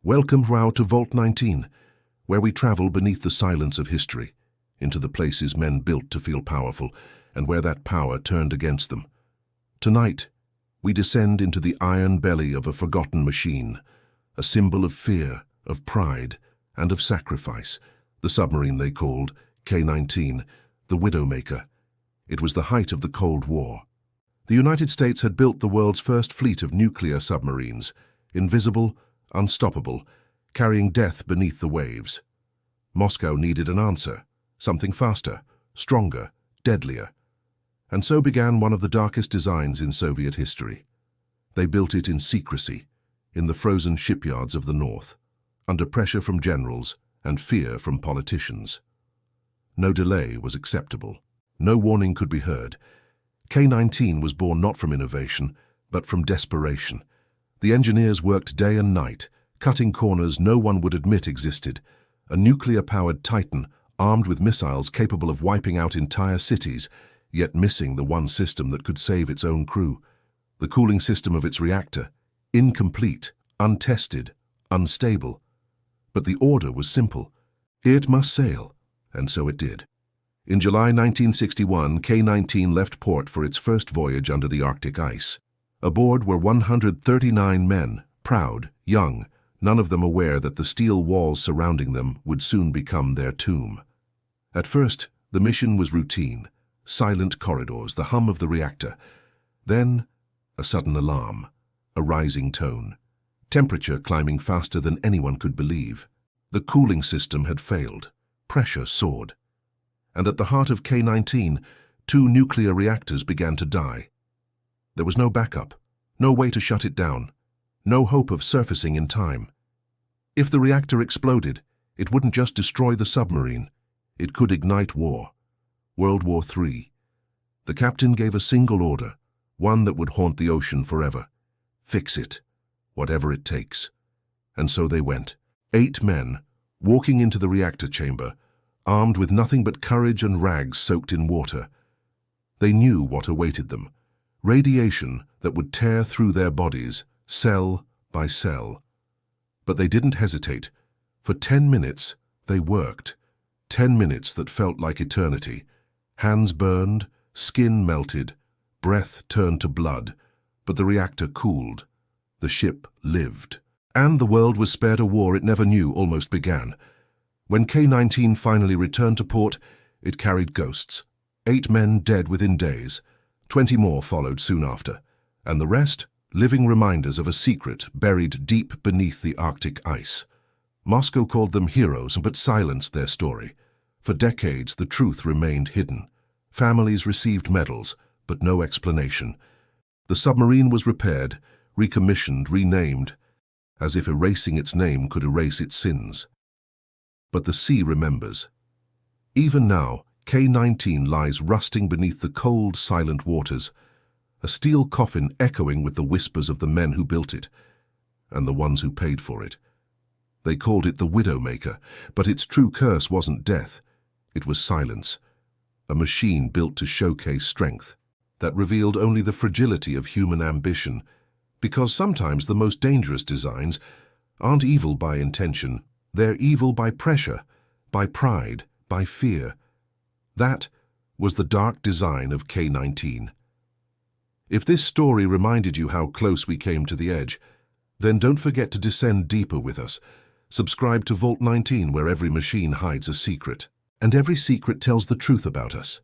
Welcome to Vault-19, where we travel beneath the silence of history, into the places men built to feel powerful, and where that power turned against them. Tonight, we descend into the iron belly of a forgotten machine, a symbol of fear, of pride, and of sacrifice, the submarine they called K-19, the Widowmaker. It was the height of the Cold War. The United States had built the world's first fleet of nuclear submarines, invisible, unstoppable, carrying death beneath the waves. Moscow needed an answer, something faster, stronger, deadlier. And so began one of the darkest designs in Soviet history. They built it in secrecy, in the frozen shipyards of the north, under pressure from generals and fear from politicians. No delay was acceptable. No warning could be heard. K-19 was born not from innovation, but from desperation. The engineers worked day and night, cutting corners no one would admit existed. A nuclear-powered titan, armed with missiles capable of wiping out entire cities, yet missing the one system that could save its own crew. The cooling system of its reactor, incomplete, untested, unstable. But the order was simple. It must sail, and so it did. In July 1961, K-19 left port for its first voyage under the Arctic ice. Aboard were 139 men, proud, young, none of them aware that the steel walls surrounding them would soon become their tomb. At first, the mission was routine, silent corridors, the hum of the reactor. Then, a sudden alarm, a rising tone, temperature climbing faster than anyone could believe. The cooling system had failed, pressure soared. And at the heart of K-19, 2 nuclear reactors began to die. There was no backup, no way to shut it down, no hope of surfacing in time. If the reactor exploded, it wouldn't just destroy the submarine, it could ignite war. World War III. The captain gave a single order, one that would haunt the ocean forever. Fix it, whatever it takes. And so they went. 8 men, walking into the reactor chamber, armed with nothing but courage and rags soaked in water. They knew what awaited them. Radiation that would tear through their bodies, cell by cell. But they didn't hesitate. For 10 minutes, they worked. 10 minutes that felt like eternity. Hands burned, skin melted, breath turned to blood, but the reactor cooled. The ship lived. And the world was spared a war it never knew almost began. When K-19 finally returned to port, it carried ghosts. 8 men dead within days. 20 more followed soon after. And the rest, living reminders of a secret buried deep beneath the Arctic ice. Moscow called them heroes, but silenced their story. For decades, the truth remained hidden. Families received medals, but no explanation. The submarine was repaired, recommissioned, renamed, as if erasing its name could erase its sins. But the sea remembers. Even now, K-19 lies rusting beneath the cold, silent waters, a steel coffin echoing with the whispers of the men who built it, and the ones who paid for it. They called it the Widowmaker, but its true curse wasn't death. It was silence, a machine built to showcase strength, that revealed only the fragility of human ambition, because sometimes the most dangerous designs aren't evil by intention, they're evil by pressure, by pride, by fear. That was the dark design of K-19. If this story reminded you how close we came to the edge, then don't forget to descend deeper with us. Subscribe to Vault-19, where every machine hides a secret, and every secret tells the truth about us.